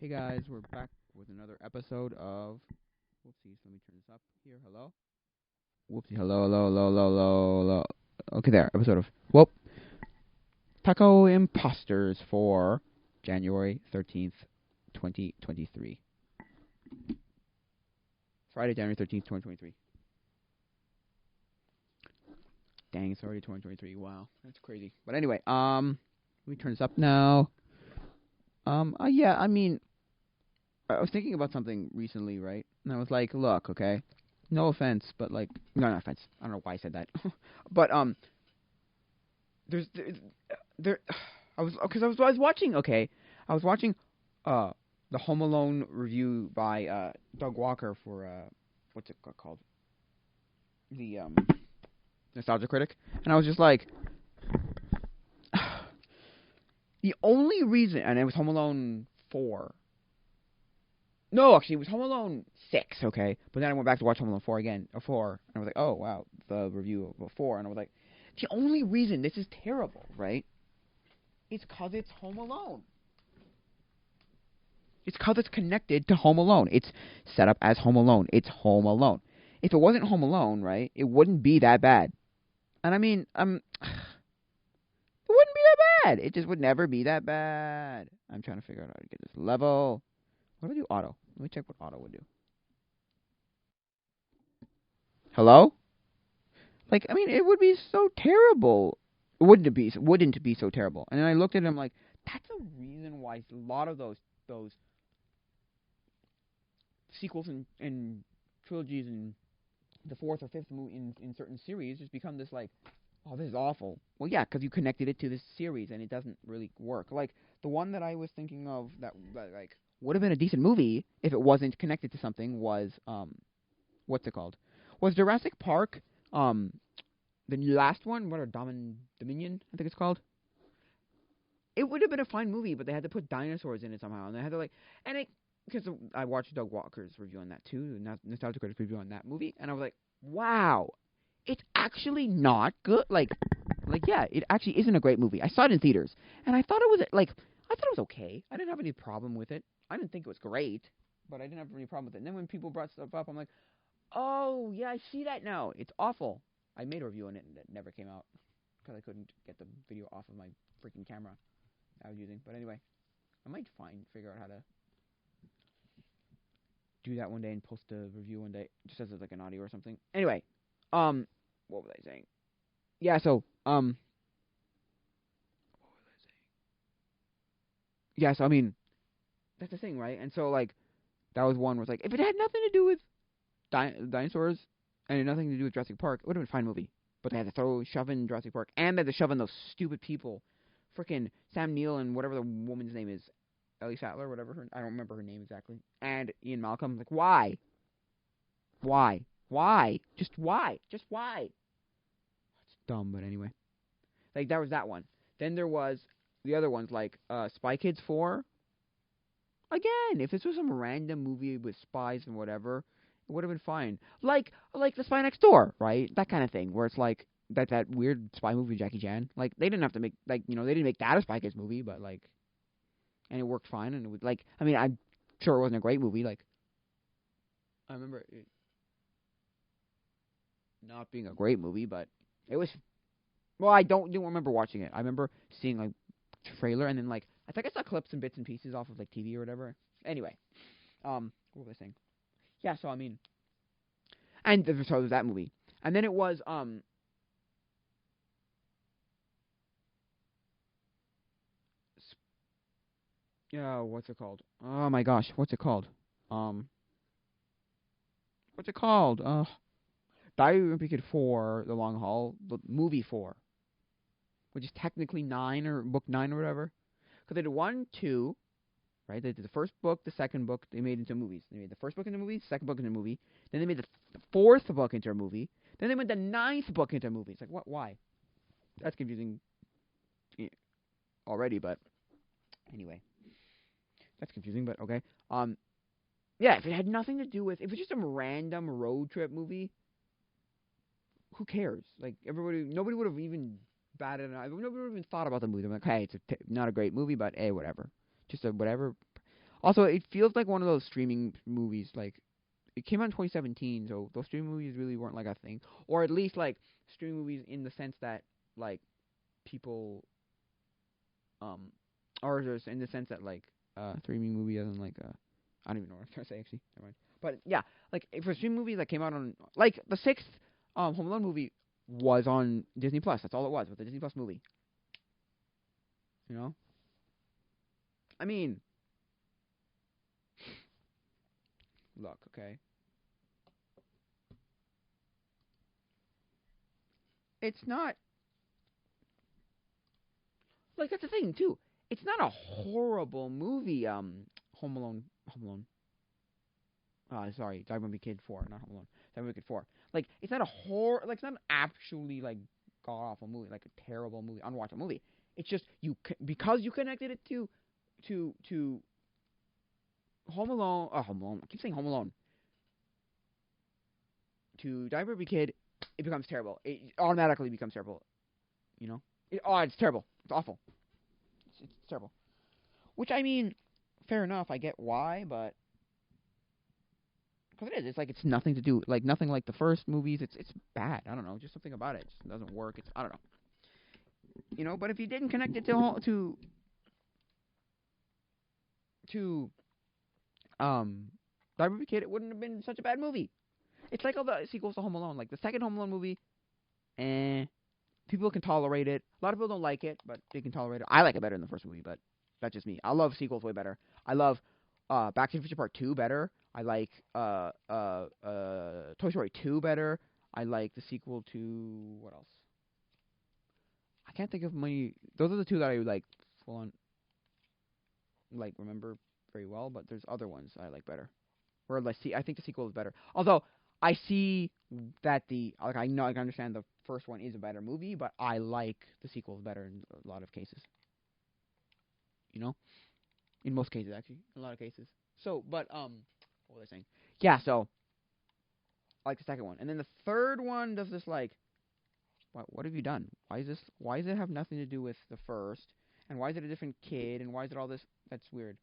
Hey guys, we're back with another episode of. Whoopsies, let me turn this up here. Hello? Whoopsie, hello. Okay, there. Episode of. Whoop. Tacoimposters for January 13th, 2023. Friday, January 13th, 2023. Dang, it's already 2023. Wow, that's crazy. But anyway, let me turn this up now. Yeah, I mean, I was thinking about something recently, right? And I was like, look, okay, no offense, but like, no, not offense. I don't know why I said that, but there's there, I was watching, okay, I was watching, uh, the Home Alone review by Doug Walker for what's it called, the Nostalgia Critic, and I was just like, the only reason, and it was Home Alone 4. No, actually, it was Home Alone 6, okay? But then I went back to watch Home Alone 4 again, or 4, and I was like, oh, wow, the review of 4, and I was like, the only reason this is terrible, right, is because it's Home Alone. It's because it's connected to Home Alone. It's set up as Home Alone. It's Home Alone. If it wasn't Home Alone, right, it wouldn't be that bad. And I mean, it wouldn't be that bad. It just would never be that bad. I'm trying to figure out how to get this level. What do I do auto? Let me check what auto would do. Hello? Like, I mean, it would be so terrible. Wouldn't it be so terrible? And then I looked at him like, that's the reason why a lot of those sequels and trilogies and the fourth or fifth movie in certain series just become this like, oh, this is awful. Well, yeah, because you connected it to this series and it doesn't really work. Like the one that I was thinking of that like would have been a decent movie if it wasn't connected to something was what's it called? Was Jurassic Park the last one? What are Dominion? I think it's called. It would have been a fine movie, but they had to put dinosaurs in it somehow, and they had to like, and it because I watched Doug Walker's review on that too, Nostalgia Critic's review on that movie, and I was like, wow, it's actually not good. Like yeah, it actually isn't a great movie. I saw it in theaters, and I thought it was like, I thought it was okay. I didn't have any problem with it. I didn't think it was great, but I didn't have any problem with it. And then when people brought stuff up, I'm like, oh yeah, I see that now. It's awful. I made a review on it, and it never came out because I couldn't get the video off of my freaking camera I was using. But anyway, I might figure out how to do that one day and post a review one day, just as like an audio or something. Anyway, what was I saying? Yeah, so what was I saying? Yeah, so I mean, that's the thing, right? And so like that was one where it's like if it had nothing to do with dinosaurs and had nothing to do with Jurassic Park, it would have been a fine movie. But they had to shove in Jurassic Park, and they had to shove in those stupid people, frickin' Sam Neill and whatever the woman's name is, Ellie Sattler, whatever I don't remember her name exactly, and Ian Malcolm. Like, why? Why? Why? Just why? Just why? It's dumb, but anyway. Like, there was that one. Then there was the other ones, like Spy Kids 4. Again, if this was some random movie with spies and whatever, it would have been fine. Like The Spy Next Door, right? That kind of thing, where it's like that weird spy movie with Jackie Chan. Like, they didn't have to make, like, they didn't make that a Spy Kids movie, but like, and it worked fine, and it was like, I mean, I'm sure it wasn't a great movie. Like, I remember it not being a great movie, but it was. Well, I don't remember watching it. I remember seeing like trailer, and then like I think I saw clips and bits and pieces off of like TV or whatever. Anyway, what was I saying? Yeah, so I mean, and so there's that movie, and then it was yeah, what's it called? Oh my gosh, what's it called? Um, what's it called? Diary of a Wimpy Kid 4, The Long Haul, the movie 4, which is technically 9 or book 9 or whatever. Because they did 1, 2, right? They did the first book, the second book, they made into movies. They made the first book into a movie, second book into a movie. Then they made the fourth book into a movie. Then they made the ninth book into a movie. It's like, what? Why? That's confusing already, but anyway. That's confusing, but okay. Yeah, if it had nothing to do with, if it's just some random road trip movie, who cares? Like, nobody would have even batted an eye. Nobody would have even thought about the movie. I'm like, hey, it's not a great movie, but hey, whatever. Just a whatever. Also, it feels like one of those streaming movies. Like, it came out in 2017, so those streaming movies really weren't like a thing, or at least like streaming movies in the sense that like people um, or just in the sense that like streaming movie doesn't like I don't even know what I'm trying to say actually. Never mind. But yeah, like for a streaming movie that came out on like the sixth Home Alone movie was on Disney Plus. That's all it was a Disney Plus movie. You know, I mean, look, okay, it's not like that's the thing too. It's not a horrible movie. Home Alone, Home Alone. Sorry, Diamond Kid 4, not Home Alone. Diamond Kid 4. Like, it's not a horror. Like, it's not an actually like god awful movie, like a terrible movie, unwatchable movie. It's just because you connected it to Home Alone. Home Alone. I keep saying Home Alone. To Diamond Kid, it becomes terrible. It automatically becomes terrible. You know? It's terrible. It's awful. It's terrible. Which I mean, fair enough. I get why, but because it is. It's like it's nothing to do, like nothing like the first movies. It's bad. I don't know. Just something about it just doesn't work. I don't know. You know. But if you didn't connect it to Diamond Kid, it wouldn't have been such a bad movie. It's like all the sequels to Home Alone. Like the second Home Alone movie, people can tolerate it. A lot of people don't like it, but they can tolerate it. I like it better than the first movie, but that's just me. I love sequels way better. I love Back to the Future Part 2 better. I like Toy Story 2 better. I like the sequel to what else? I can't think of many. Those are the two that I like full on like remember very well, but there's other ones I like better. Or let's see, I think the sequel is better. Although I see that I know I can understand the first one is a better movie, but I like the sequels better in a lot of cases. You know, in most cases actually, in a lot of cases. So, but what was I saying? Yeah, so I like the second one, and then the third one does this like, what have you done? Why is this? Why does it have nothing to do with the first? And why is it a different kid? And why is it all this? That's weird.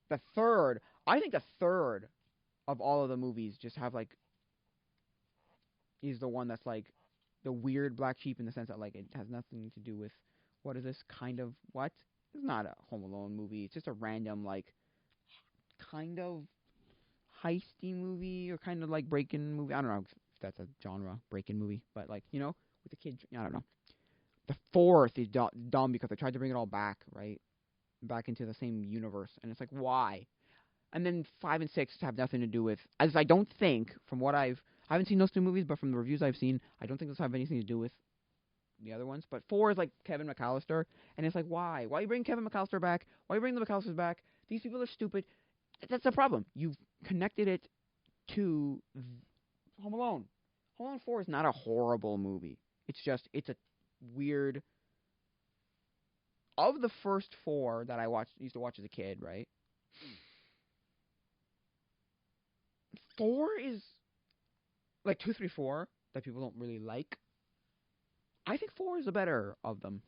The third, I think the third of all of the movies just have like is the one that's like the weird black sheep in the sense that like it has nothing to do with what is this kind of what? It's not a Home Alone movie. It's just a random like kind of heisty movie or kind of like break-in movie. I don't know if that's a genre break-in movie, but like with the kids. I don't know. The fourth is dumb because they tried to bring it all back, right? Back into the same universe, and it's like why? And then 5 and 6 have nothing to do with. As I don't think, from what I haven't seen those two movies, but from the reviews I've seen, I don't think those have anything to do with the other ones. But 4 is like Kevin McAllister, and it's like why? Why you bring Kevin McAllister back? Why you bring the McAllisters back? These people are stupid. That's the problem. You've connected it to Home Alone. Home Alone 4 is not a horrible movie. It's a weird. Of the first 4 that I used to watch as a kid, right? 4 is like 2, 3, 4 that people don't really like. I think 4 is the better of them.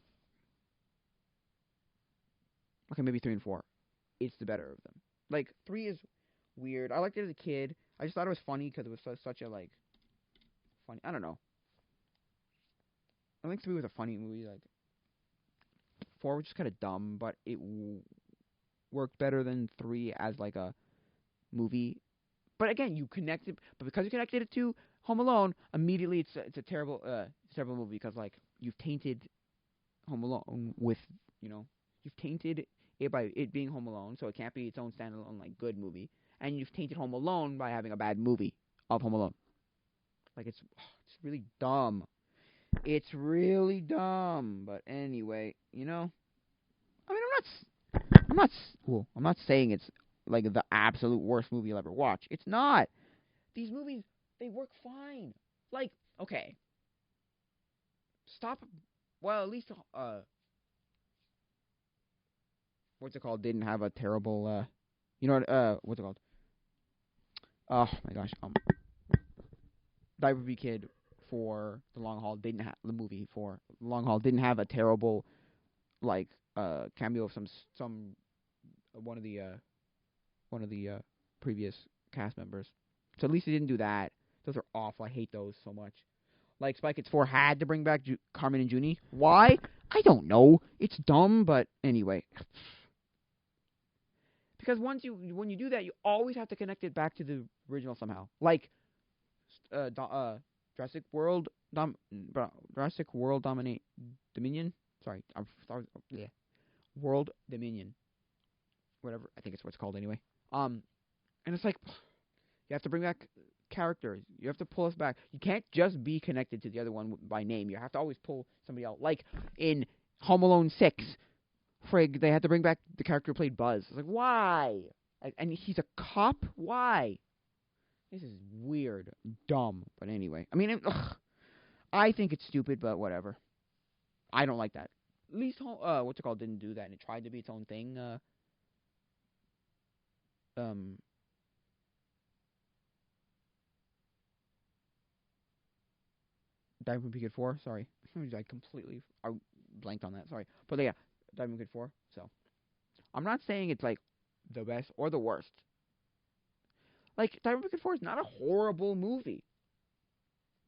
Okay, maybe 3 and 4. It's the better of them. Like 3 is weird. I liked it as a kid. I just thought it was funny because it was such a like funny. I don't know. I think 3 was a funny movie. Like 4 was just kind of dumb, but it worked better than 3 as like a movie. But again, because you connected it to Home Alone, immediately it's a terrible movie because like you've tainted Home Alone with you've tainted it by it being Home Alone, so it can't be its own standalone like good movie, and you've tainted Home Alone by having a bad movie of Home Alone. Like it's really dumb. It's really dumb. But anyway, I mean, I'm not saying it's like the absolute worst movie you'll ever watch. It's not. These movies, they work fine. Like, okay. Stop. Well, at least, what's it called? Didn't have a terrible, what's it called? Oh my gosh. Diver Kid for the long haul didn't have the movie for the long haul didn't have a terrible, like, cameo of some one of the previous cast members. So at least he didn't do that. Those are awful. I hate those so much. Like Spy Kids 4 had to bring back Carmen and Junie. Why? I don't know. It's dumb, but anyway. Because when you do that, you always have to connect it back to the original somehow. Like Jurassic World Jurassic World Dominion. Sorry, yeah. World Dominion. Whatever, I think it's what it's called anyway. And it's like you have to bring back characters. You have to pull us back. You can't just be connected to the other one by name. You have to always pull somebody out. Like in Home Alone 6, frig, they had to bring back the character who played Buzz. It's like, why? And he's a cop? Why? This is weird. Dumb. But anyway. I mean, I think it's stupid, but whatever. I don't like that. At least, what's it called, didn't do that, and it tried to be its own thing. Diamond Wimpy Kid 4, sorry. I completely blanked on that, sorry. But yeah, Diamond Kid 4, so. I'm not saying it's, like, the best or the worst. Like, Diamond Kid 4 is not a horrible movie.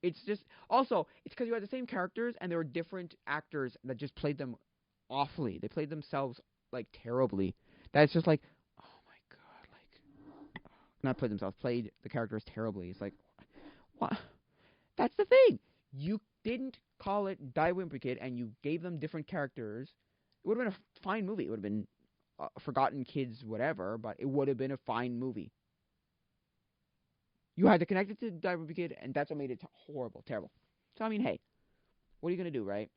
It's just, also, it's because you had the same characters, and there were different actors that just played them awfully. They played themselves, like, terribly. That's just like, oh my god, like, not played themselves, played the characters terribly. It's like, what? That's the thing. You didn't call it Die Wimpy Kid, and you gave them different characters. It would have been a fine movie. It would have been Forgotten Kids, whatever, but it would have been a fine movie. You had to connect it to Die Wimpy Kid, and that's what made it horrible, terrible. So, I mean, hey, what are you going to do, right?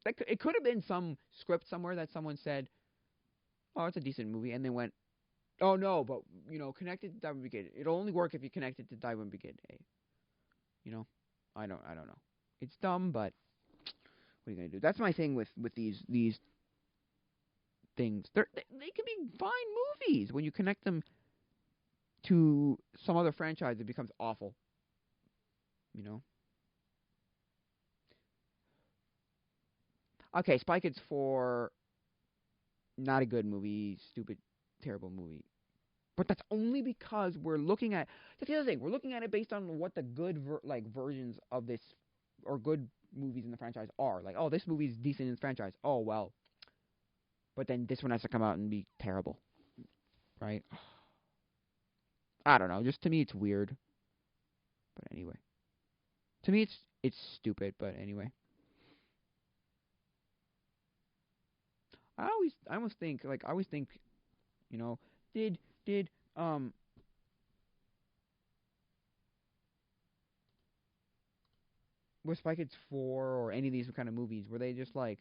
It could have been some script somewhere that someone said, oh, it's a decent movie, and they went, oh, no, but, you know, connect it to Die Wimpy Kid. It'll only work if you connect it to Die Wimpy Kid. Hey. You know, I don't know. It's dumb, but what are you gonna do? That's my thing with these things. They can be fine movies when you connect them to some other franchise. It becomes awful. You know. Okay, Spy Kids 4, not a good movie, stupid, terrible movie. But that's only because we're looking at... That's the other thing. We're looking at it based on what the good versions of this... Or good movies in the franchise are. Like, oh, this movie's decent in this franchise. Oh, well. But then this one has to come out and be terrible. Right? I don't know. Just to me, it's weird. But anyway. To me, it's stupid, but anyway. I always think, you know, did was Spy Kids 4 or any of these kind of movies, were they just like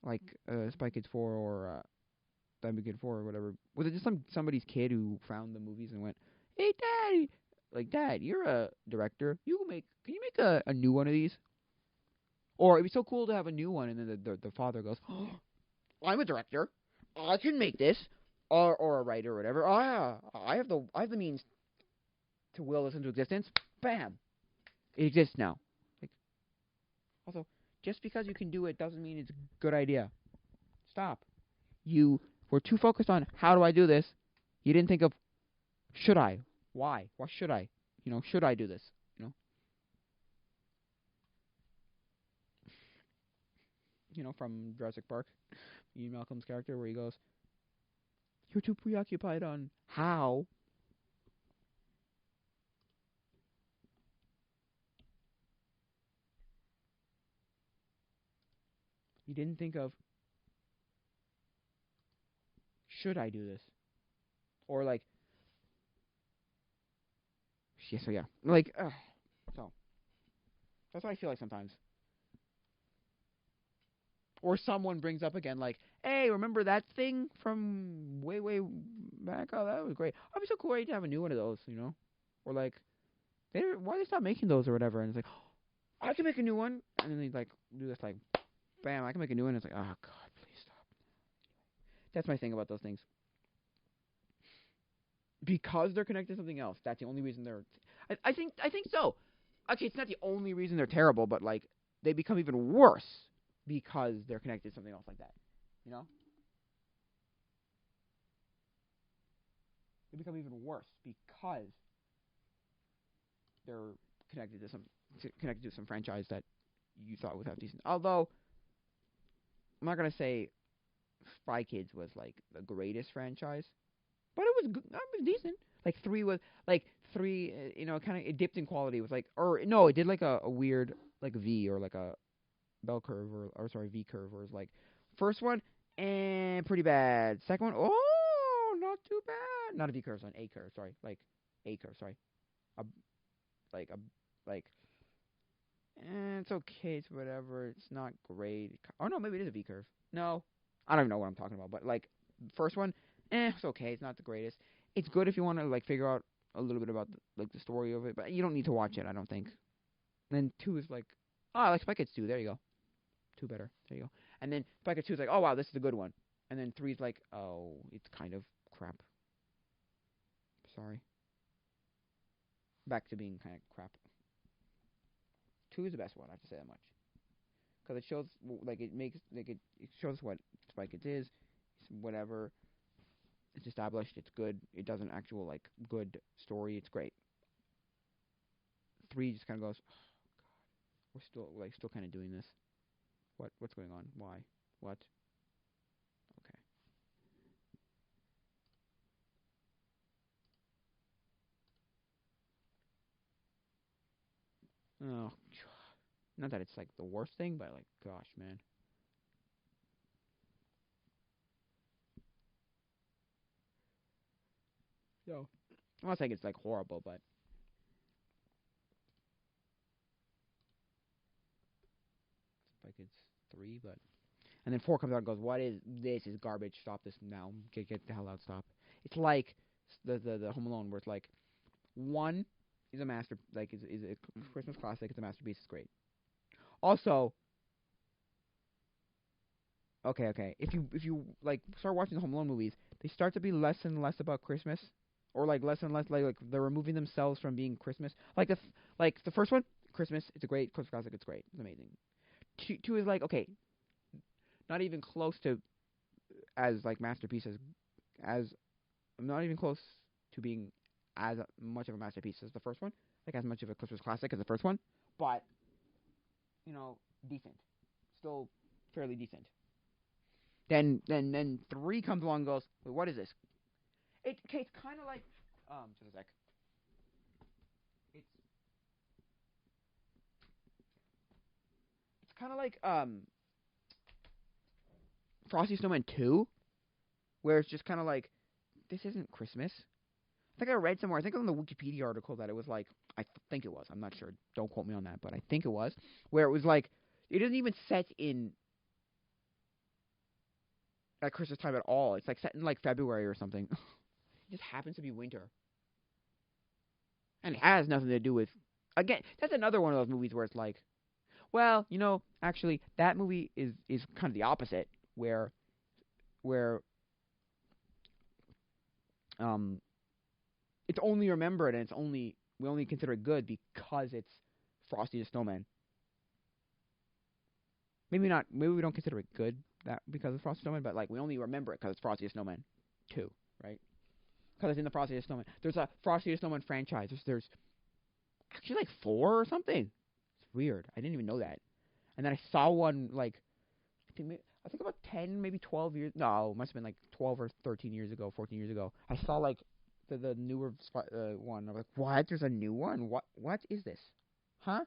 Spy Kids 4 or Diamond Kid 4 or whatever? Was it just somebody's kid who found the movies and went, hey, Daddy, like, Dad, you're a director. Can you make a new one of these? Or it'd be so cool to have a new one, and then the father goes, oh, I'm a director. I can make this. Or a writer or whatever. Oh, yeah, I have the means to will this into existence. Bam! It exists now. Like, also, just because you can do it doesn't mean it's a good idea. Stop. You were too focused on, how do I do this? You didn't think of, should I? Why? Why should I? You know, should I do this? You know? You know, from Jurassic Park, Ian Malcolm's character, where he goes, you're too preoccupied on how. You didn't think of, should I do this? Or like, yeah, so yeah. Like, so. That's what I feel like sometimes. Or someone brings up again, like, hey, remember that thing from way, way back? Oh, that was great. I'd be so cool to have a new one of those, you know? Or like, why they stop making those or whatever? And it's like, oh, I can make a new one. And then they like do this, like, bam, I can make a new one. And it's like, oh god, please stop. That's my thing about those things. Because they're connected to something else. That's the only reason they're. I think so. Okay, it's not the only reason they're terrible, but like they become even worse because they're connected to something else like that. You know? they become even worse because they're connected to some franchise that you thought would have decent. Although I'm not gonna say Spy Kids was like the greatest franchise, but it was good. It was decent. Like three. Kind of it dipped in quality. It was like, or no, it did like a weird like V or like a bell curve or sorry V curve, where it's like first one and pretty bad. Second one, oh, not too bad. Not a V curve, it's an A curve. Sorry, like A curve. Sorry, a like a like. It's okay. It's whatever. It's not great. Oh no, maybe it is a V curve. No, I don't even know what I'm talking about. But like first one, it's okay. It's not the greatest. It's good if you want to like figure out a little bit about the story of it, but you don't need to watch it. I don't think. And then 2 is like, oh, I like Spy Kids 2. There you go. 2 better. There you go. And then Spy Kids 2 is like, oh wow, this is a good one. And then 3 is like, oh, it's kind of crap. Sorry. Back to being kind of crap. 2 is the best one. I have to say that much. Because it shows, like, it shows what Spy Kids is. It's whatever. It's established. It's good. It does an actual, like, good story. It's great. 3 just kind of goes, oh, God, we're still kind of doing this. What's going on? Why? What? Okay. Oh, not that it's like the worst thing, but like, gosh, man. So, I'm not saying it's like horrible, but it's like it's 3, but and then 4 comes out and goes, "What is this? Is garbage. Stop this now. Get the hell out. Stop." It's like the Home Alone, where it's like 1 is a is a Christmas classic. It's a masterpiece. It's great. Also, okay. If you like start watching the Home Alone movies, they start to be less and less about Christmas, or like less and less like they're removing themselves from being Christmas. Like the first one, Christmas. It's a great Christmas classic. It's great. It's amazing. Two is like okay, not even close to as like masterpiece as not even close to being as much of a masterpiece as the first one, like as much of a Christmas classic as the first one, but decent, still fairly decent. Then 3 comes along and goes, wait, what is this? It's kind of like just a sec. It's it's kind of like Frosty Snowman 2, where it's just kind of like this isn't Christmas. I think I read somewhere. I think on the Wikipedia article that it was like think it was. I'm not sure. Don't quote me on that, but I think it was where it was like it isn't even set in at Christmas time at all. It's like set in like February or something. It just happens to be winter, and it has nothing to do with. Again, that's another one of those movies where it's like, well, actually, that movie is kind of the opposite, where um it's only remembered and we only consider it good because it's Frosty the Snowman. Maybe not. Maybe we don't consider it good that because it's Frosty the Snowman, but like we only remember it because it's Frosty the Snowman 2, right? Because it's in the Frosty the Snowman. There's a Frosty the Snowman franchise. There's actually like 4 or something. It's weird. I didn't even know that. And then I saw one like I think about 10, maybe 12 years. No, it must have been like 12 or 13 years ago, 14 years ago. I saw like the newer one. I was like, what? There's a new one? What is this? Huh?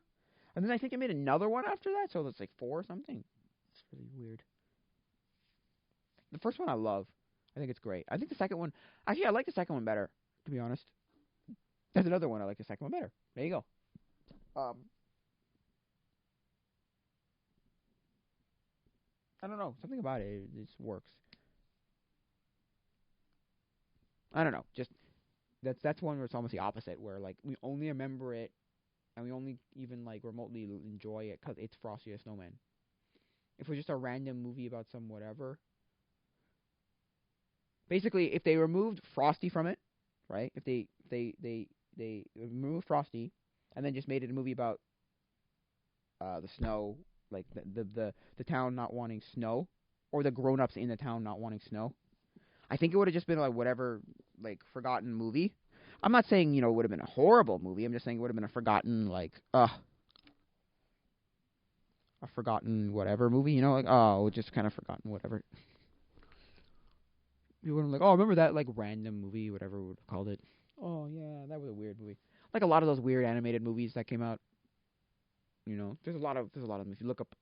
And then I think I made another one after that, so it's like 4 or something. It's really weird. The first one I love. I think it's great. I think the second one, actually, I like the second one better, to be honest. There's another one I like the second one better. There you go. I don't know. Something about it, it just works. I don't know. Just that's one where it's almost the opposite, where like we only remember it and we only even like remotely enjoy it because it's Frosty the Snowman. If it was just a random movie about some whatever, basically, if they removed Frosty from it, right? If they removed Frosty and then just made it a movie about the snow, like the town not wanting snow, or the grown-ups in the town not wanting snow, I think it would have just been like whatever like forgotten movie. I'm not saying it would have been a horrible movie. I'm just saying it would have been a forgotten a forgotten whatever movie. Like just kind of forgotten whatever. You would have like, oh, remember that like random movie, whatever we would have called it. Oh yeah, that was a weird movie. Like a lot of those weird animated movies that came out. There's a lot of them. If you look up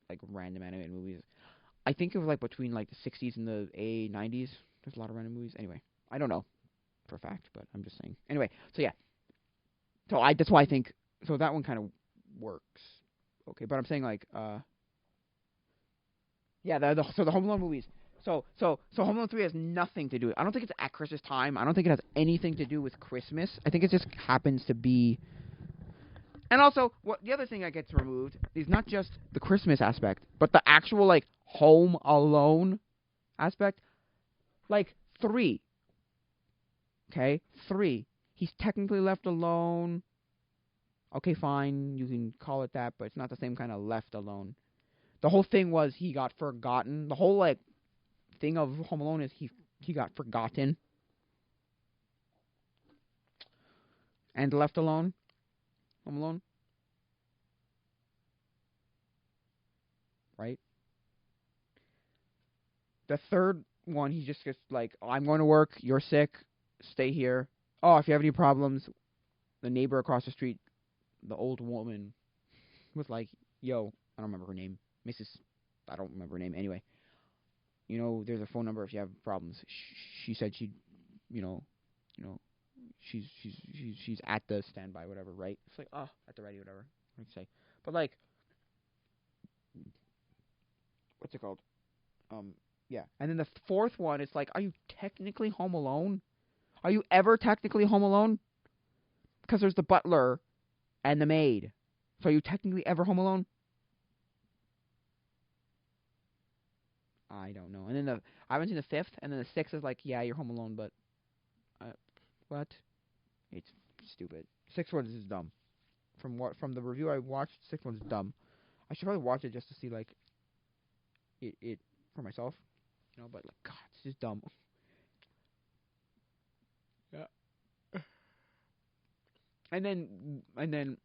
like random animated movies, I think it was like between like the 60s and the '90s. There's a lot of random movies. Anyway, I don't know for a fact, but I'm just saying. Anyway, so yeah, that's why I think so that one kind of works. Okay, but I'm saying like yeah, so the Home Alone movies. So Home Alone 3 has nothing to do with. I don't think it's at Christmas time. I don't think it has anything to do with Christmas. I think it just happens to be. And also, the other thing that gets removed is not just the Christmas aspect, but the actual like Home Alone aspect. Like 3. Okay? 3. He's technically left alone. Okay, fine, you can call it that, but it's not the same kind of left alone. The whole thing was he got forgotten. The whole like thing of Home Alone is he got forgotten and left alone. Home Alone, right? The third one, he just gets like, oh, I'm going to work. You're sick. Stay here. Oh, if you have any problems, the neighbor across the street, the old woman, was like, yo, I don't remember her name, Mrs. I don't remember her name anyway. There's a phone number if you have problems. She said she'd, you know, she's at the standby, whatever, right? It's like, oh, at the ready, whatever. I'd say, but like, what's it called? Yeah. And then the fourth one, it's like, are you technically home alone? Are you ever technically home alone? Because there's the butler and the maid. So are you technically ever home alone? I don't know. And then I haven't seen the fifth, and then the sixth is like, yeah, you're home alone, but what? It's stupid. Sixth one is dumb. From the review I watched, sixth one's dumb. I should probably watch it just to see like it for myself, But like, God, it's just dumb. Yeah. And then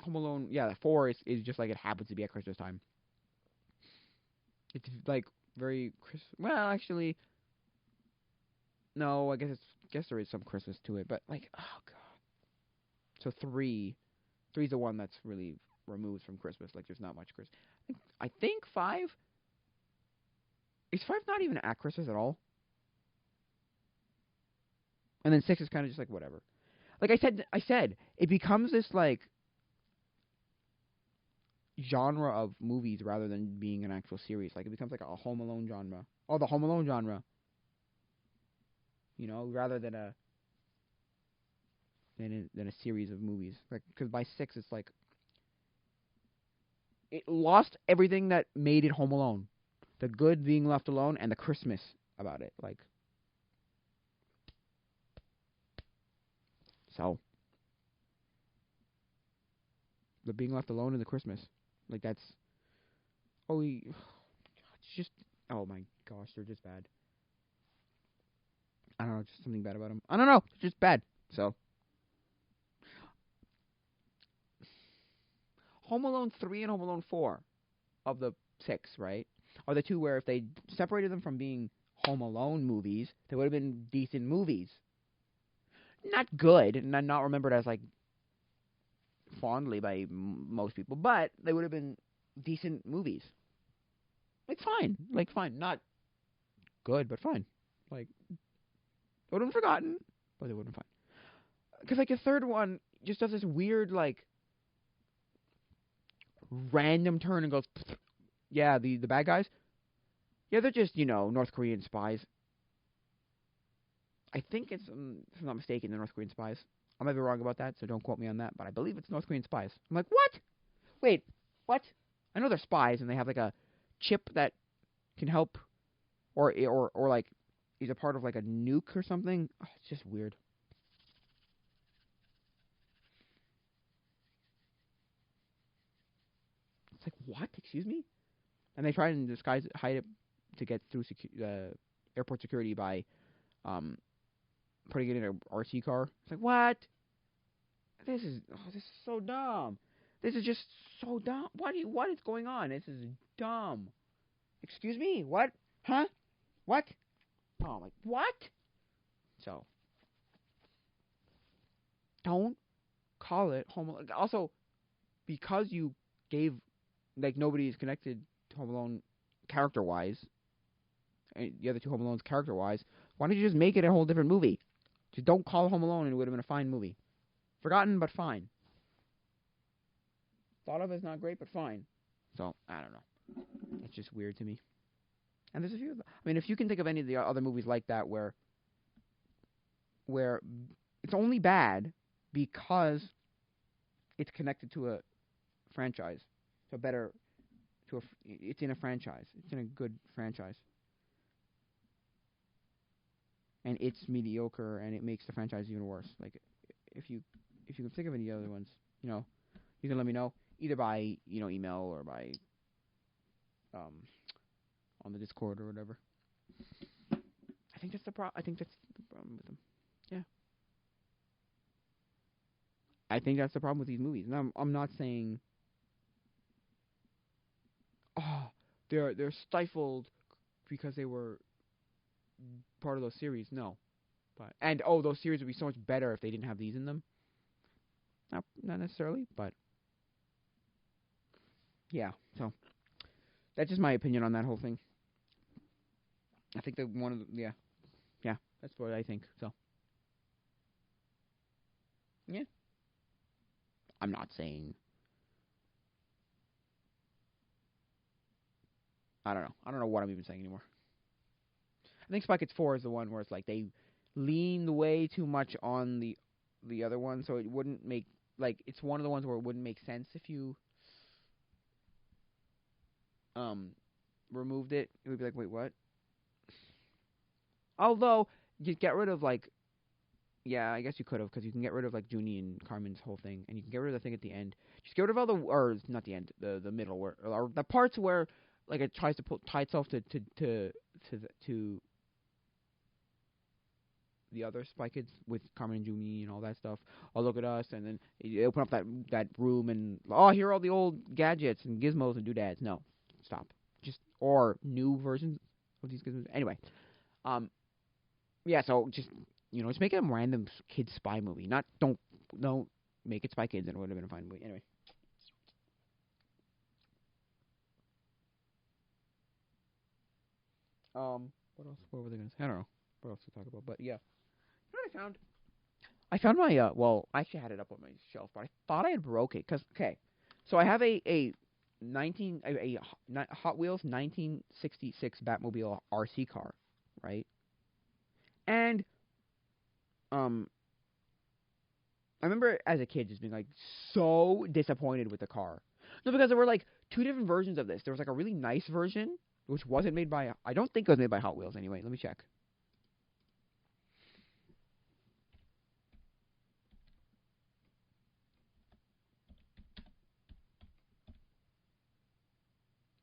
Home Alone, yeah, 4 is just like it happens to be at Christmas time. It's like very well, actually, no, I guess there is some Christmas to it, but like, oh god. So three's the one that's really removed from Christmas. Like, there's not much Christmas. I think 5 is 5 not even at Christmas at all. And then 6 is kind of just like whatever. Like I said, it becomes this like genre of movies rather than being an actual series. Like, it becomes like a Home Alone genre. Oh, the Home Alone genre. Rather than a series of movies. Like, because by 6 it's like it lost everything that made it Home Alone. The good being left alone and the Christmas about it. Like, so the being left alone and the Christmas. Like, that's it's just, oh my gosh, they're just bad. I don't know, just something bad about them. I don't know, it's just bad. So Home Alone 3 and Home Alone 4 of the 6, right, are the two where if they separated them from being Home Alone movies, they would have been decent movies. Not good, and not remembered as like fondly by most people, but they would have been decent movies. Like, fine. Like, fine. Not good, but fine. Like, they would have been forgotten, but they would have been fine. Because, like, the third one just does this weird, like, random turn and goes, yeah, the bad guys, yeah, they're just, North Korean spies. I think it's, if I'm not mistaken, the North Korean spies. I might be wrong about that, so don't quote me on that, but I believe it's North Korean spies. I'm like, what? Wait, what? I know they're spies, and they have, like, a chip that can help, or like, is a part of, like, a nuke or something. Oh, it's just weird. It's like, what? Excuse me? And they try and hide it to get through airport security by um, putting it in a RC car. It's like, what? This is so dumb. This is just so dumb. What is going on? This is dumb. Excuse me? What? Huh? What? Oh, like, what? So, don't call it Home Alone. Also, because you gave, like, nobody is connected to Home Alone character-wise, and the other two Home Alones character-wise, why don't you just make it a whole different movie? Just don't call it Home Alone and it would have been a fine movie. Forgotten, but fine. Thought of as not great, but fine. So, I don't know. It's just weird to me. And there's a few. I mean, if you can think of any of the other movies like that where it's only bad because it's connected to a franchise, it's in a franchise. It's in a good franchise, and it's mediocre, and it makes the franchise even worse. Like, if you can think of any other ones, you can let me know either by email or by on the Discord or whatever. I think that's the problem with them. Yeah. I think that's the problem with these movies. And I'm not saying they're stifled because they were part of those series. No. But those series would be so much better if they didn't have these in them. Not necessarily, but yeah. So that's just my opinion on that whole thing. I think that yeah, that's what I think. So yeah, I'm not saying. I don't know. I don't know what I'm even saying anymore. I think Spy Kids 4 is the one where it's like they leaned way too much on the other one, so it wouldn't make it's one of the ones where it wouldn't make sense if you removed it. It would be like, wait, what? Although you get rid of yeah, I guess you could have, because you can get rid of Junie and Carmen's whole thing, and you can get rid of the thing at the end. Just get rid of all or not the end, the middle, or the parts where it tries to tie itself to the other Spy Kids with Carmen and Junie and all that stuff. Oh, look at us, and then you open up that room and here are all the old gadgets and gizmos and doodads. No, stop. Or new versions of these gizmos. Anyway, yeah. So just make it a random kid spy movie. Don't make it Spy Kids, and it would have been a fine movie. Anyway. What else? What were they gonna say? I don't know. What else to talk about? But yeah. You know what I found? I found my I actually had it up on my shelf, but I thought I had broke it. So I have a Hot Wheels 1966 Batmobile RC car, right? And I remember as a kid just being so disappointed with the car. No, because there were two different versions of this. There was a really nice version, which wasn't made by, I don't think it was made by Hot Wheels anyway. Let me check.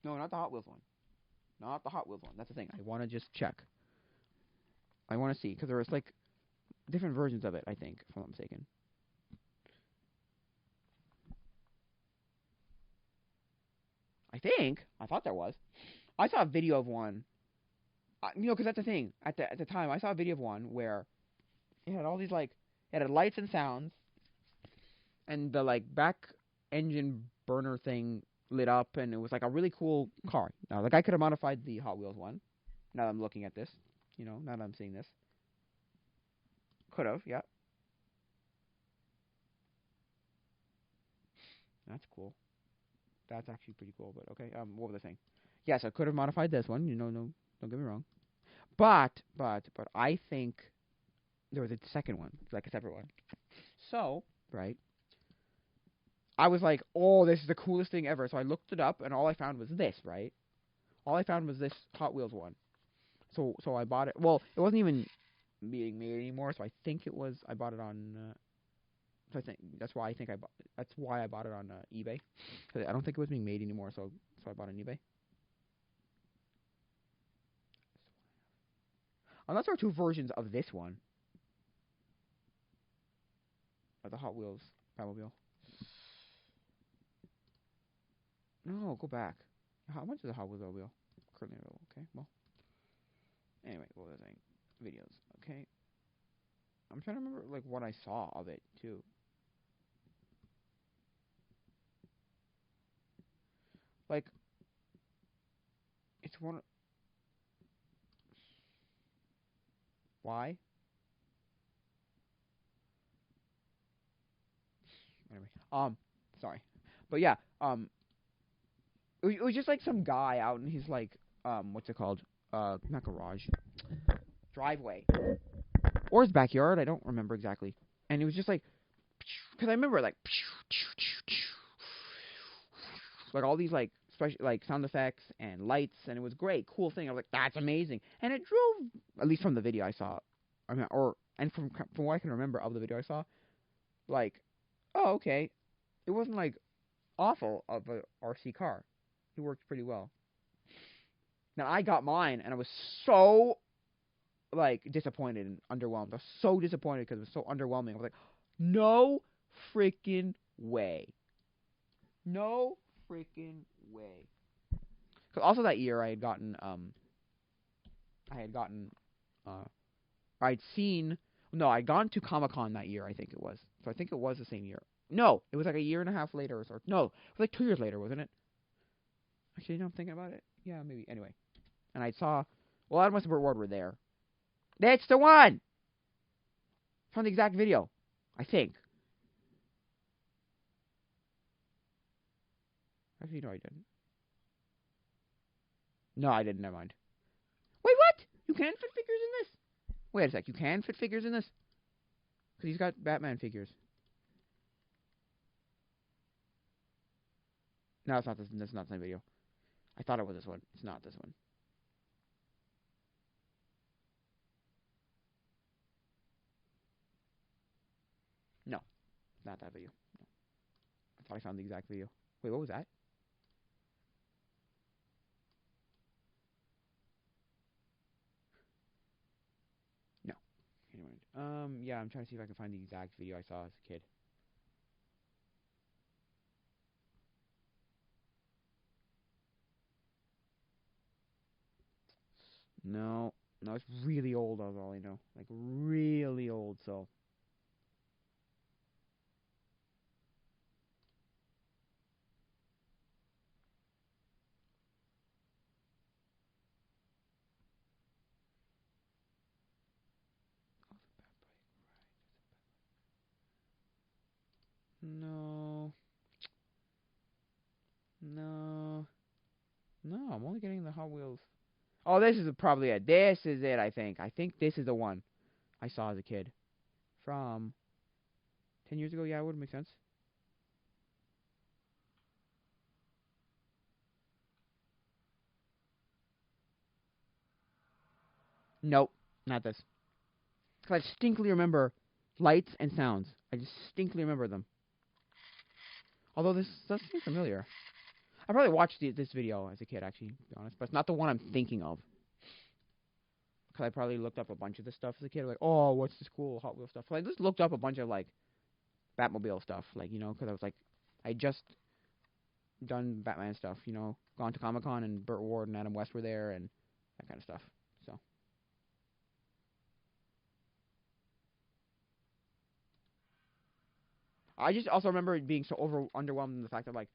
No, not the Hot Wheels one. Not the Hot Wheels one. That's the thing. I want to just check. I want to see, because there was different versions of it, I think, if I'm not mistaken. I thought there was. I saw a video of one. Because that's the thing. At the time, I saw a video of one where it had all these it had lights and sounds, and the back engine burner thing lit up, and it was a really cool car. Now, the guy could have modified the Hot Wheels one. Now that I'm looking at this, now that I'm seeing this, could have, yeah. That's cool. That's actually pretty cool. But okay, what was I saying? Yes, I could have modified this one. No, don't get me wrong. But I think there was a second one, a separate one. So, right, I was like, oh, this is the coolest thing ever. So I looked it up, and all I found was this, right? All I found was this Hot Wheels one. So I bought it. Well, it wasn't even being made anymore, so I think it was, I bought it on, so I think, that's why I bought it on eBay. Cause I don't think it was being made anymore, so I bought it on eBay. Unless there are two versions of this one. Of the Hot Wheels Batmobile. No, go back. How much is the Hot Wheels Batmobile currently available? Okay, well. Anyway, what was I saying? Videos. Okay. I'm trying to remember like what I saw of it too. Like, it's one. Why? Anyway, sorry, but yeah, it was just like some guy out in his like, what's it called? Not garage, driveway, or his backyard. I don't remember exactly. And it was just like, because I remember like all these like special like sound effects and lights, and it was great, cool thing. I was like, that's amazing, and it drove, at least from the video I saw, I mean, and from what I can remember of the video I saw, like, oh okay, it wasn't like awful of a RC car. It worked pretty well. Now I got mine, and I was so like disappointed and underwhelmed. I was so disappointed because it was so underwhelming. I was like, no freaking way. No freaking way. Cause also that year I had gotten I'd seen, no, I'd gone to Comic-Con that year, I think it was. So I think it was the same year. No, it was like a year and a half later, or no, it was like 2 years later, wasn't it? Actually, I'm thinking about it. Yeah, maybe. Anyway, and I saw, well, Adam West and Burt Ward were there. That's the one. Found the exact video, I think. Actually, no, I didn't. No, I didn't. Never mind. Wait, what? You can fit figures in this? Wait a sec. You can fit figures in this? Because he's got Batman figures. No, it's not this. That's not the same video. I thought it was this one. It's not this one. No, not that video. No. I thought I found the exact video. Wait, what was that? No. Anyway, yeah, I'm trying to see if I can find the exact video I saw as a kid. No, no, it's really old. That's all I know. Like really old. So. No. No. No, I'm only getting the Hot Wheels. Oh, this is probably it. This is it, I think. I think this is the one I saw as a kid. From 10 years ago? Yeah, it would make sense. Nope, not this. Because I distinctly remember lights and sounds. I distinctly remember them. Although this does seem familiar. I probably watched this video as a kid, actually, to be honest. But it's not the one I'm thinking of. Because I probably looked up a bunch of this stuff as a kid. Like, oh, what's this cool Hot Wheels stuff? So I just looked up a bunch of, like, Batmobile stuff. Like, you know, because I was like, I just done Batman stuff, you know. Gone to Comic-Con, and Burt Ward and Adam West were there, and that kind of stuff. So. I just also remember it being so underwhelmed in the fact that, like,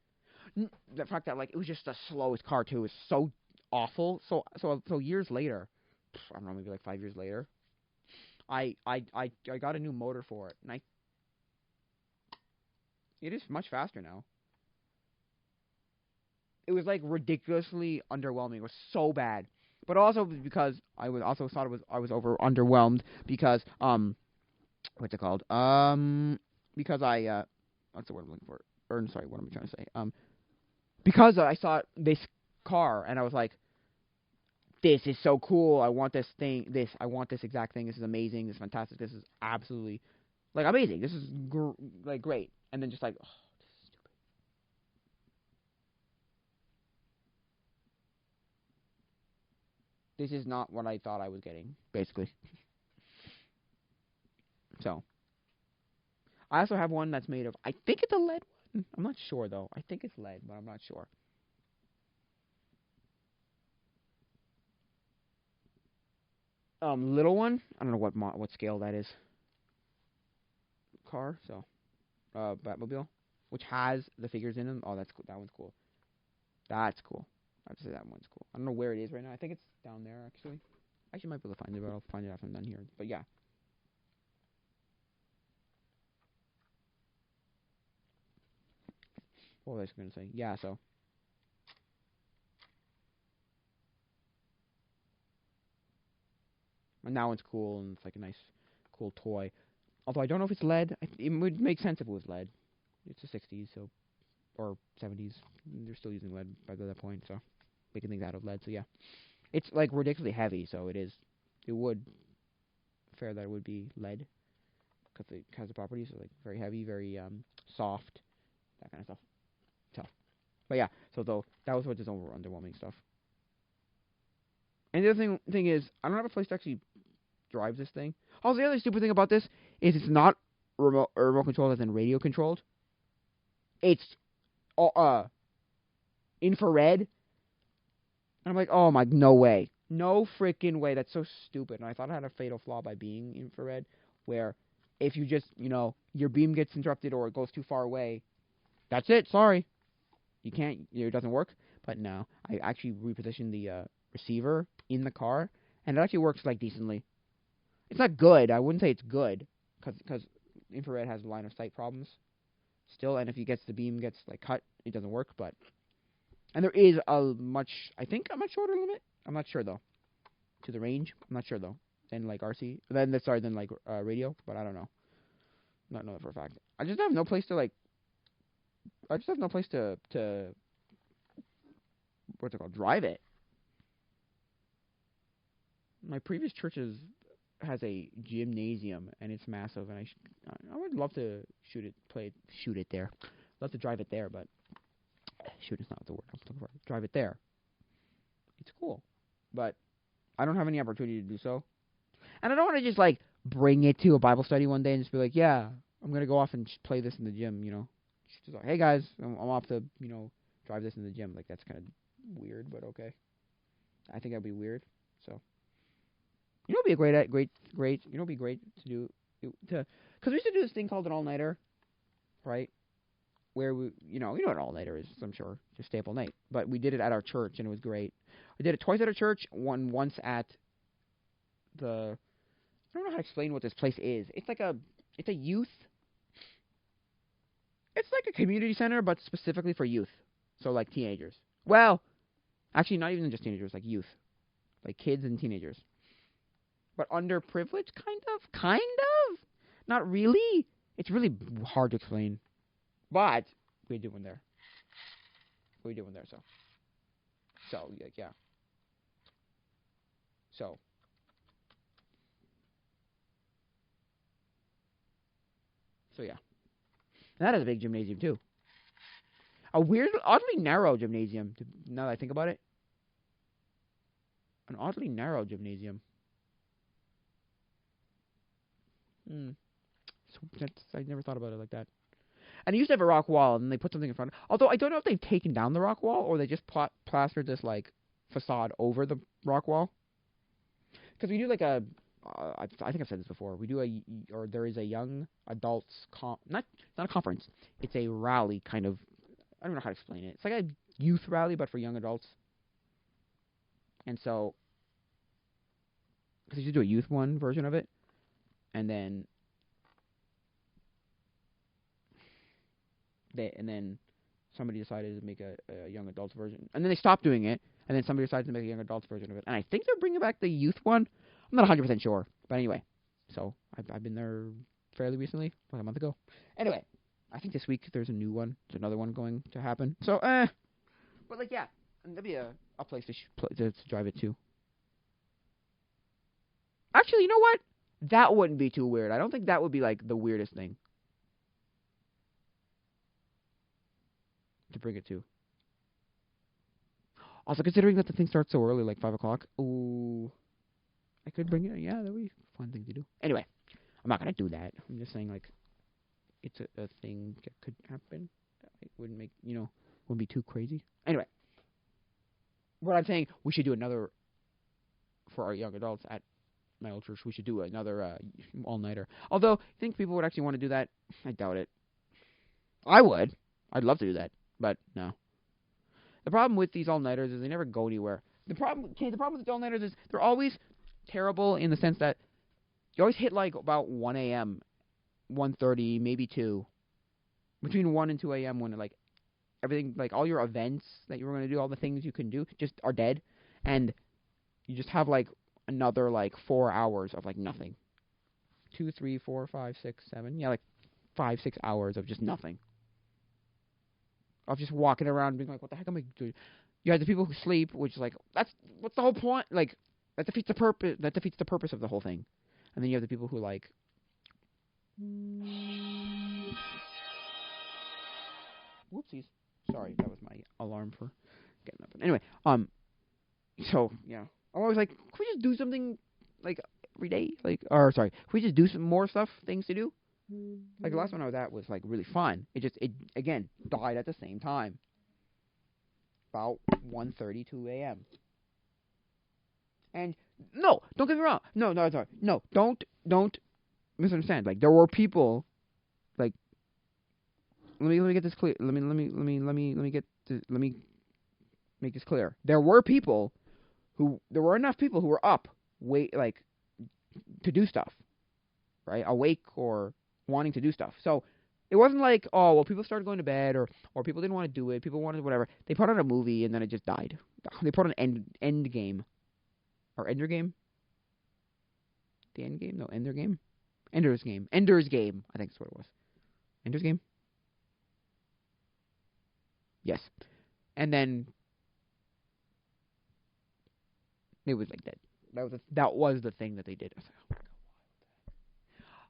it was just the slowest car too. It was so awful. So years later, I don't know, maybe like 5 years later, I got a new motor for it, and it is much faster now. It was like ridiculously underwhelming. It was so bad, but also because I was also thought I was over underwhelmed because what's it called because I what's the word I'm looking for, or sorry, what am I trying to say, because I saw this car and I was like, this is so cool. I want this thing. I want this exact thing. This is amazing. This is fantastic. This is absolutely, like, amazing. This is like great. And then just like, oh, this is stupid. This is not what I thought I was getting, basically. So, I also have one that's made of, I think it's a lead one. I'm not sure, though. I think it's lead, but I'm not sure. Little one. I don't know what scale that is. Car, so, Batmobile, which has the figures in them. Oh, that's cool. That one's cool. That's cool. I have to say that one's cool. I don't know where it is right now. I think it's down there, actually. I actually might be able to find it, but I'll find it after I'm done here. But yeah. What was I going to say? Yeah, so. And that one's cool, and it's like a nice, cool toy. Although I don't know if it's lead. It would make sense if it was lead. It's the 60s, so, or 70s. They're still using lead by that point, so making things out of lead. So yeah, it's like ridiculously heavy. So it would fair that it would be lead because it has the properties of like very heavy, very soft, that kind of stuff. So, but yeah, so though that was what just underwhelming stuff. And the other thing is, I don't have a place to actually drive this thing. Also, the other stupid thing about this is it's not remote controlled as in radio controlled. It's infrared. And I'm like, oh my, no way. No freaking way. That's so stupid. And I thought it had a fatal flaw by being infrared, where if you just, your beam gets interrupted or it goes too far away, that's it. Sorry. You can't, it doesn't work. But no, I actually repositioned the receiver in the car, and it actually works like decently. It's not good. I wouldn't say it's good, because infrared has line of sight problems still, and if the beam gets like cut, it doesn't work. But and there is a much shorter limit. I'm not sure though to the range. I'm not sure though. Than like RC, than like radio, but I don't know. Not know that for a fact. I just have no place to what's it called? Drive it. My previous church has a gymnasium, and it's massive, and I would love to shoot it there. Love to drive it there, but shoot is not the word I'm looking for. Drive it there. It's cool, but I don't have any opportunity to do so. And I don't want to just like bring it to a Bible study one day and just be like, yeah, I'm gonna go off and play this in the gym, Just like, hey guys, I'm off to drive this in the gym. Like that's kind of weird, but okay. I think that'd be weird. So. It'd be great. It'd be great to do because we used to do this thing called an all-nighter, right? Where we, what an all-nighter is, I'm sure, just stay up all night. But we did it at our church, and it was great. We did it twice at our church, once at I don't know how to explain what this place is. It's like it's a youth. It's like a community center, but specifically for youth. So like teenagers. Well, actually, not even just teenagers, like youth, like kids and teenagers. But underprivileged, kind of. Not really. It's really hard to explain. But we do one there. So yeah. So yeah. And that is a big gymnasium too. A weird, oddly narrow gymnasium. Now that I think about it, an oddly narrow gymnasium. I never thought about it like that. And it used to have a rock wall, and they put something in front. Although I don't know if they've taken down the rock wall or they just plastered this like facade over the rock wall. Because we do like I think I've said this before. There is a young adults not a conference. It's a rally kind of. I don't know how to explain it. It's like a youth rally, but for young adults. And so, because you should do a youth one version of it, and then somebody decided to make a young adults version, and then they stopped doing it, and then somebody decided to make a young adults version of it, and I think they're bringing back the youth one. I'm not 100% sure, but anyway, so I've been there fairly recently, like a month ago. Anyway, I think this week there's a new one. There's another one going to happen. So, but like yeah, that'd be a place to drive it to. Actually, you know what? That wouldn't be too weird. I don't think that would be like the weirdest thing to bring it to. Also, considering that the thing starts so early, like 5 o'clock, ooh, I could bring it. Yeah, that'd be a fun thing to do. Anyway, I'm not gonna do that. I'm just saying, like, it's a thing that could happen. It wouldn't make, wouldn't be too crazy. Anyway, what I'm saying, we should do another, for our young adults at my old church, we should do another all-nighter. Although, I think people would actually want to do that. I doubt it. I would. I'd love to do that, but no. The problem with these all-nighters is they never go anywhere. The problem with the all-nighters is they're always terrible in the sense that you always hit like about 1 a.m., 1:30, maybe 2. Between 1 and 2 a.m. when like everything, like all your events that you were going to do, all the things you can do just are dead. And you just have like another like 4 hours of like nothing. 2, 3, 4, 5, 6, 7. Yeah, like 5, 6 hours of just nothing. Of just walking around being like, what the heck am I doing? You have the people who sleep, which is like, what's the whole point? Like, that defeats the purpose of the whole thing. And then you have the people who like, whoopsies. Sorry, that was my alarm for getting up. Anyway, so yeah, I'm always like, can we just do something like every day? Like, or sorry, can we just do some more things to do? Like the last one I was at was like really fun. It again died at the same time, about 1:30, 2 a.m. And no, don't get me wrong. No, sorry. No, don't misunderstand. Like there were people, like let me get this clear. Let me make this clear. There were enough people who were up, like to do stuff, right? Awake or wanting to do stuff. So it wasn't like, oh, well, people started going to bed or people didn't want to do it. People wanted whatever. They put on a movie and then it just died. They put on end game. Or Ender Game? The End Game? No, Ender Game? Ender's Game. Ender's Game, I think that's what it was. Ender's Game? Yes. And then it was like that. That was the thing that they did. I was like, oh my god.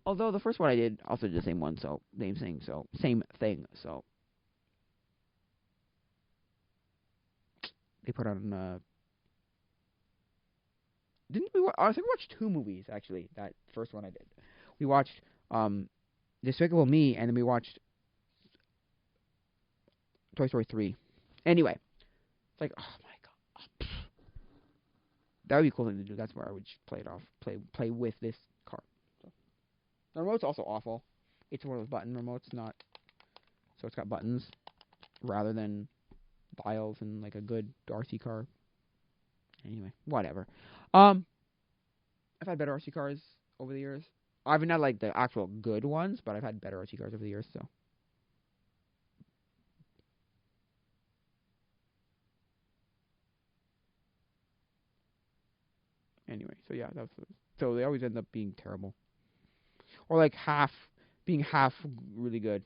Although the first one I did also did the same one, so same thing. So they put on. Didn't we? I think we watched 2 movies actually. That first one I did. We watched Despicable Me, and then we watched Toy Story 3. Anyway, it's like, oh my god, that would be a cool thing to do. That's where I would play it off, play with this car. So. The remote's also awful. It's one of those button remotes, not so it's got buttons rather than dials and like a good RC car. Anyway, whatever. I've had better RC cars over the years. I haven't had like the actual good ones, but I've had better RC cars over the years. So anyway, so yeah, so they always end up being terrible, or like being half really good.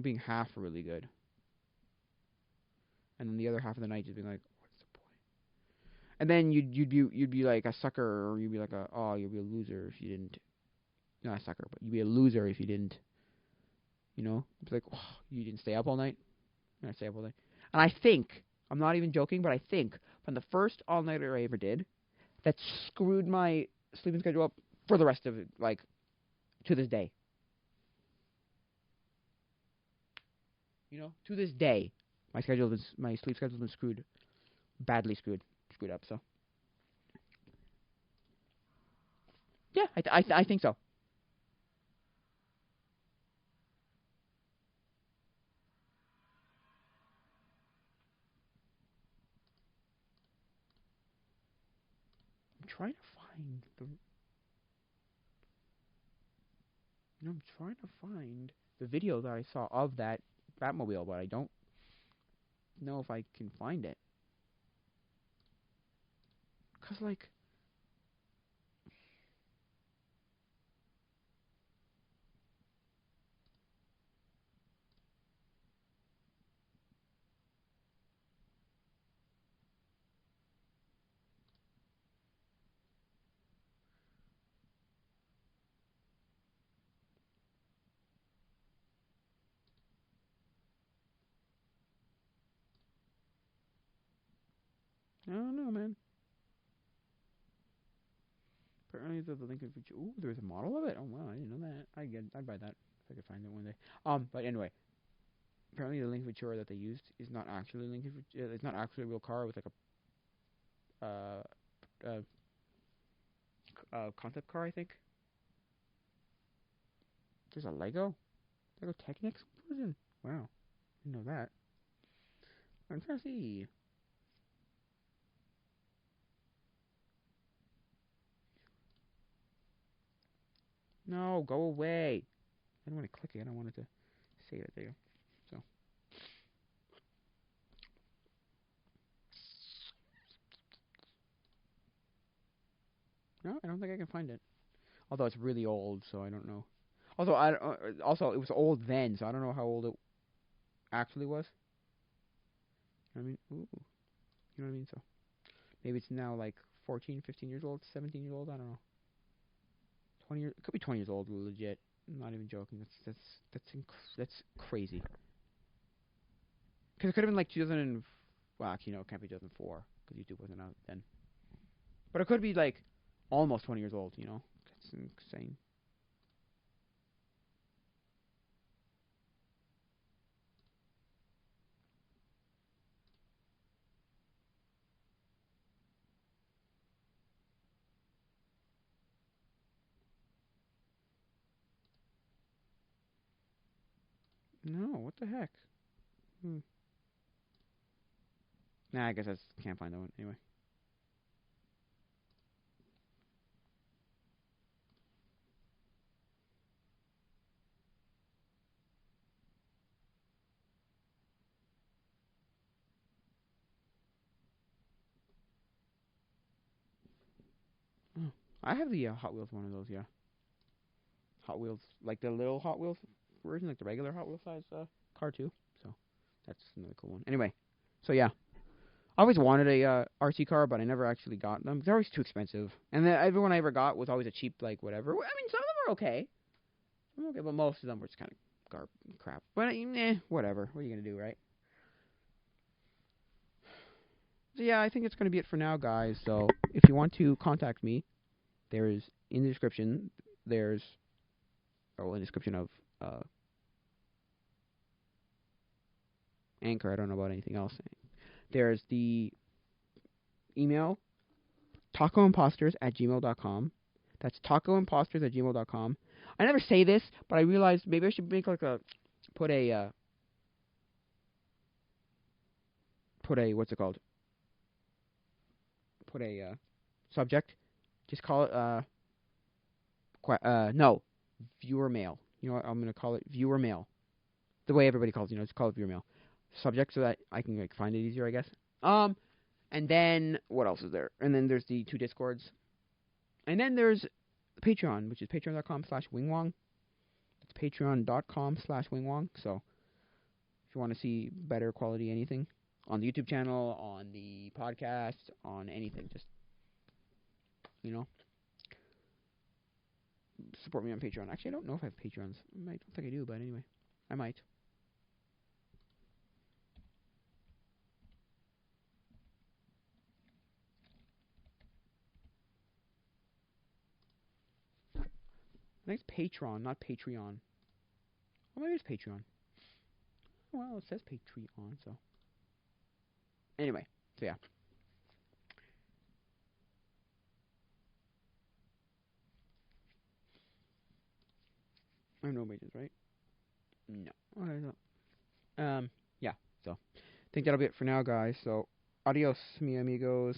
Being half really good. And then the other half of the night just being like, what's the point? And then you'd be like a sucker, or you'd be like you'd be a loser if you didn't. Not a sucker, but you'd be a loser if you didn't. It's like, oh, you didn't stay up all night. I stay up all night. And I think, I'm not even joking, but I think from the first all nighter I ever did, that screwed my sleeping schedule up for the rest of it, like to this day. To this day, my sleep schedule's been screwed, badly screwed up. So, yeah, I think so. I'm trying to find the video that I saw of that Batmobile, but I don't know if I can find it. 'Cause like. I don't know, man. Apparently, there's a link in feature. Ooh, there's a model of it. Oh wow, I didn't know that. I'd buy that if I could find it one day. But anyway, apparently the Link Futura that they used is not actually it's not actually a real car. It was like a concept car, I think. There's a Lego Technics version. Wow, didn't know that. I'm trying to see. No, go away. I don't want to click it. I don't want it to save it there. So. No, I don't think I can find it. Although it's really old, so I don't know. Also, it was old then, so I don't know how old it actually was. I mean, ooh, you know what I mean? So maybe it's now like 14, 15 years old, 17 years old. I don't know. 20 years. It could be 20 years old, legit. I'm not even joking. That's crazy. Because it could have been like 2000. Well, actually, no, it can't be 2004 because YouTube wasn't out then. But it could be like almost 20 years old. That's insane. No, what the heck? Nah, I guess I can't find that one anyway. Oh, I have the Hot Wheels one of those. Yeah, Hot Wheels, like the little Hot Wheels version, like the regular Hot Wheels size car too. So that's another cool one. Anyway, so yeah, I always wanted a RC car, but I never actually got them. They're always too expensive, and then everyone I ever got was always a cheap like whatever. I mean, some of them are okay. Okay, but most of them were just kind of crap. But whatever. What are you gonna do, right? So yeah, I think it's gonna be it for now, guys. So if you want to contact me, there's in the description. There's in the description of Anchor. I don't know about anything else. There's the email tacoimposters@gmail.com. That's tacoimposters@gmail.com. I never say this, but I realized maybe I should make like put a what's it called? Put a subject. Just call it no, viewer mail. You know what? I'm gonna call it viewer mail. The way everybody calls it, just call it viewer mail. Subject so that I can like find it easier, I guess. And then what else is there? And then there's the 2 Discords. And then there's Patreon, which is patreon.com/wingwong. It's patreon.com/wingwong. So if you want to see better quality anything on the YouTube channel, on the podcast, on anything, just support me on Patreon. Actually, I don't know if I have Patreons. I don't think I do, but anyway, I might. I think it's Patreon, not Patreon. Well, maybe it's Patreon. Well, it says Patreon, so. Anyway, so yeah. I have no wages, right? No. Okay, so. Yeah, so. I think that'll be it for now, guys. So, adios, mi amigos.